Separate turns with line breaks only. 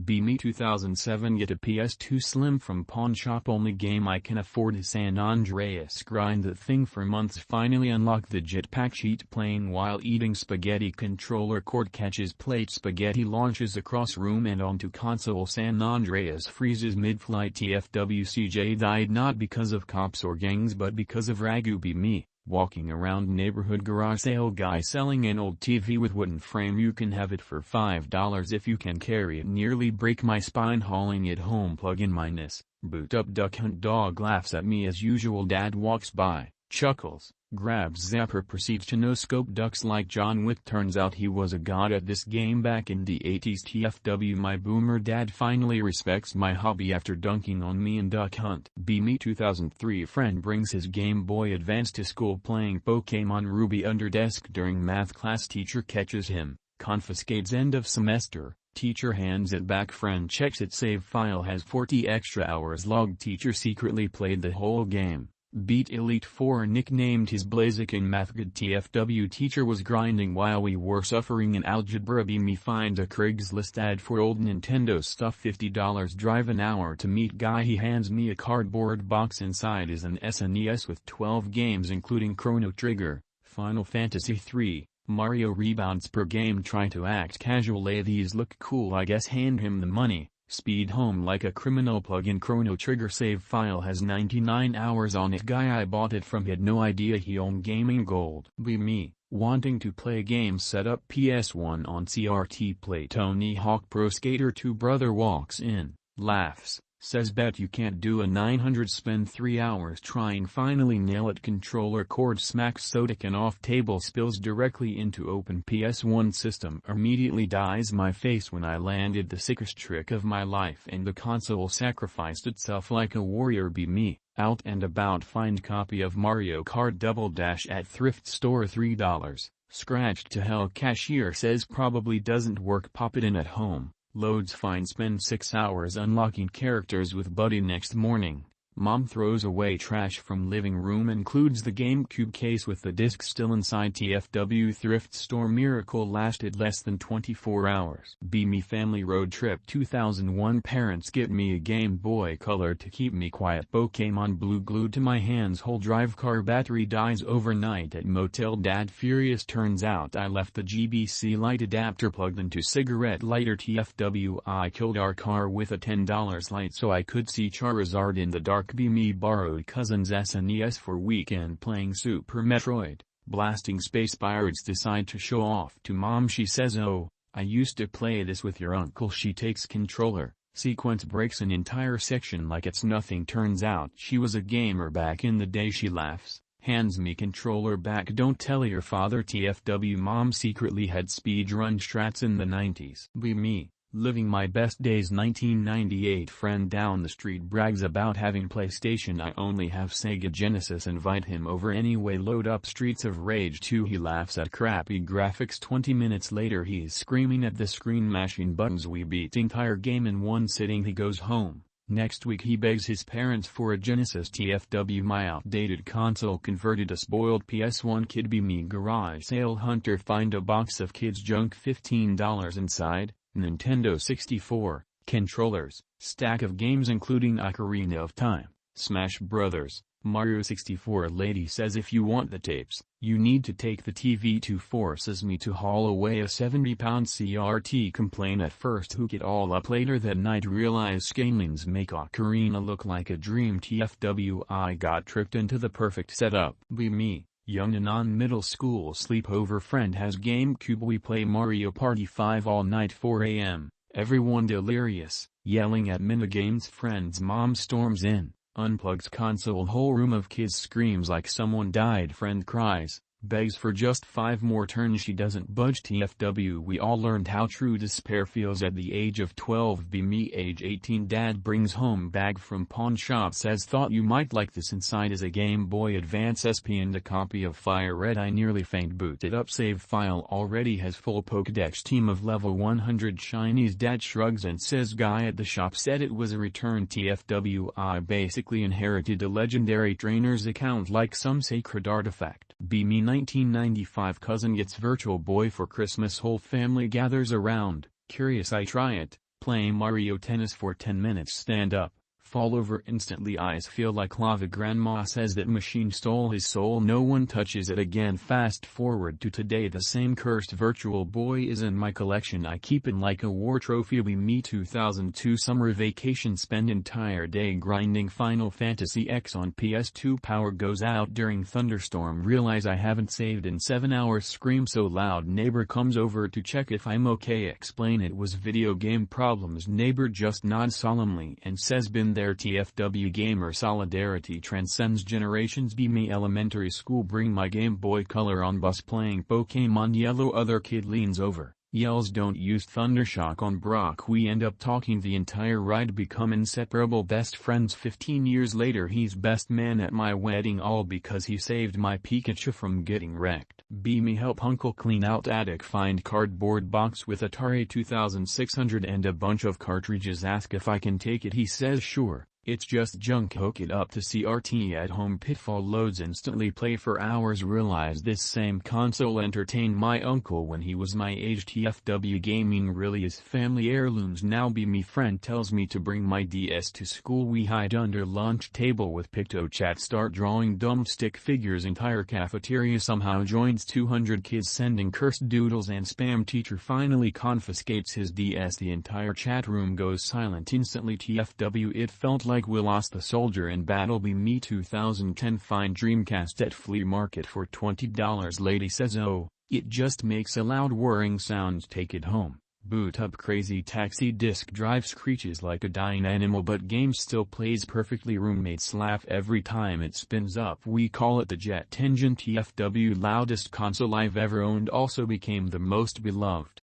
Me 2007. Get a PS2 Slim from pawn shop. Only game I can afford is San Andreas. Grind that thing for months. Finally unlock the jetpack. Cheat playing while eating spaghetti. Controller cord catches plate. Spaghetti launches across room and onto console. San Andreas freezes mid-flight. TFWCJ died not because of cops or gangs but because of Ragu. Me. Walking around neighborhood garage sale guy selling an old TV with wooden frame. You can have it for $5 if you can carry it. Nearly break my spine hauling it home. Plug in minus. Boot up Duck Hunt. Dog laughs at me as usual. Dad walks by, chuckles, grabs zapper, proceeds to no-scope ducks like John Wick. Turns out he was a god at this game back in the 80s. TFW. My boomer dad finally respects my hobby after dunking on me in Duck Hunt. Me 2003. Friend brings his Game Boy Advance to school playing Pokemon Ruby under desk during math class. Teacher catches him, confiscates. End of semester. Teacher hands it back. Friend checks it. Save file has 40 extra hours logged. Teacher secretly played the whole game. Beat Elite Four. Nicknamed his Blazik in math. Good. TFW. Teacher was grinding while we were suffering in algebra. Me finds a Craigslist ad for old Nintendo stuff. $50. Drive an hour to meet guy. He hands me a cardboard box. Inside is an SNES with 12 games including Chrono Trigger, Final Fantasy III, Mario rebounds per game. Try to act casual. These look cool I guess. Hand him the money. Speed home like a criminal. Plug in Chrono Trigger. Save file has 99 hours on it. Guy I bought it from had no idea he owned Gaming Gold. Me, wanting to play games. Set up PS1 on CRT. Play Tony Hawk Pro Skater 2. Brother walks in, laughs, says bet you can't do a 900. Spend 3 hours trying. Finally nail it. Controller cord smacks. Soda can off table. Spills directly into open PS1 system. Immediately dies my face when I landed the sickest trick of my life and the console sacrificed itself like a warrior. Me, out and about. Find copy of Mario Kart Double Dash at thrift store. $3. Scratched to hell. Cashier says probably doesn't work. Pop it in at home. Loads fine. Spend 6 hours unlocking characters with buddy. Next morning, mom throws away trash from living room. Includes the GameCube case with the disc still inside. TFW. Thrift store. Miracle lasted less than 24 hours. Me family road trip. 2001. Parents get me a Game Boy Color to keep me quiet. Pokemon Blue glued to my hands. Whole drive car battery dies overnight at motel. Dad furious. Turns out I left the GBC light adapter plugged into cigarette lighter. TFW. I killed our car with a $10 light so I could see Charizard in the dark. Me borrowed cousin's SNES for weekend playing Super Metroid. Blasting Space Pirates. Decide to show off to mom. She says oh, I used to play this with your uncle. She takes controller. Sequence breaks an entire section like it's nothing. Turns out she was a gamer back in the day. She laughs, hands me controller back. Don't tell your father. TFW. Mom secretly had speedrun strats in the 90s. Me, living my best days. 1998. Friend down the street brags about having PlayStation. I only have Sega Genesis. Invite him over anyway. Load up Streets of Rage 2. He laughs at crappy graphics. 20 minutes later he's screaming at the screen mashing buttons. We beat the entire game in one sitting. He goes home. Next week he begs his parents for a Genesis. TFW. My outdated console converted a spoiled PS1 kid. Me garage sale hunter. Find a box of kids junk. $15 inside. Nintendo 64, controllers, stack of games including Ocarina of Time, Smash Brothers, Mario 64. Lady says if you want the tapes, you need to take the TV to. Forces me to haul away a 70-pound CRT. Complain at first, hook it all up later that night. Realize scalings make Ocarina look like a dream. TFW. I got tricked into the perfect setup. Me, young and on middle school sleepover. Friend has GameCube. We play Mario Party 5 all night. 4 a.m. Everyone delirious, yelling at minigames. Friend's mom storms in, unplugs console. Whole room of kids screams like someone died. Friend cries, begs for just 5 more turns. She doesn't budge. TFW. We all learned how true despair feels at the age of 12. Me age 18. Dad brings home bag from pawn shop. Says thought you might like this. Inside is a Game Boy Advance SP and a copy of Fire Red. I nearly faint. Boot it up. Save file already has full Pokédex. Team of level 100 shinies. Dad shrugs and says guy at the shop said it was a return. TFW. I basically inherited a legendary trainer's account like some sacred artifact. Me 1995. Cousin gets Virtual Boy for Christmas. Whole family gathers around, curious. I try it, Play Mario Tennis for 10 minutes. Stand up, fall over instantly. Eyes feel like lava. Grandma says that machine stole his soul. No one touches it again. Fast forward to today. The same cursed Virtual Boy is in my collection. I keep it like a war trophy. Me 2002 summer vacation. Spend entire day grinding Final Fantasy X on PS2. Power goes out during thunderstorm. Realize I haven't saved in 7 hours. Scream so loud neighbor comes over to check if I'm okay. Explain it was video game problems. Neighbor just nods solemnly and says been there. TFW gamer solidarity transcends generations. Be me elementary school. Bring my Game Boy Color on bus playing Pokemon Yellow. Other kid leans over, yells don't use Thundershock on Brock. We end up talking the entire ride. Become inseparable best friends. 15 years later he's best man at my wedding, all because he saved my Pikachu from getting wrecked. Be me help uncle clean out attic. Find cardboard box with Atari 2600 and a bunch of cartridges. Ask if I can take it. He says sure. It's just junk. Hook it up to CRT at home. Pitfall loads instantly. Play for hours. Realize this same console entertained my uncle when he was my age. TFW gaming really is family heirlooms now. Be me friend tells me to bring my DS to school. We hide under lunch table with PictoChat. Start drawing dumb stick figures. Entire cafeteria somehow joins. 200 kids sending cursed doodles and spam. Teacher finally confiscates his DS. The entire chat room goes silent instantly. TFW it felt like we lost the soldier in battle. Be me 2010 find Dreamcast at flea market for $20. Lady says oh, it just makes a loud whirring sound. Take it home. Boot up. Crazy Taxi disk drive screeches like a dying animal but game still plays perfectly. Roommates laugh every time it spins up. We call it the jet engine. TFW loudest console I've ever owned. Also became the most beloved.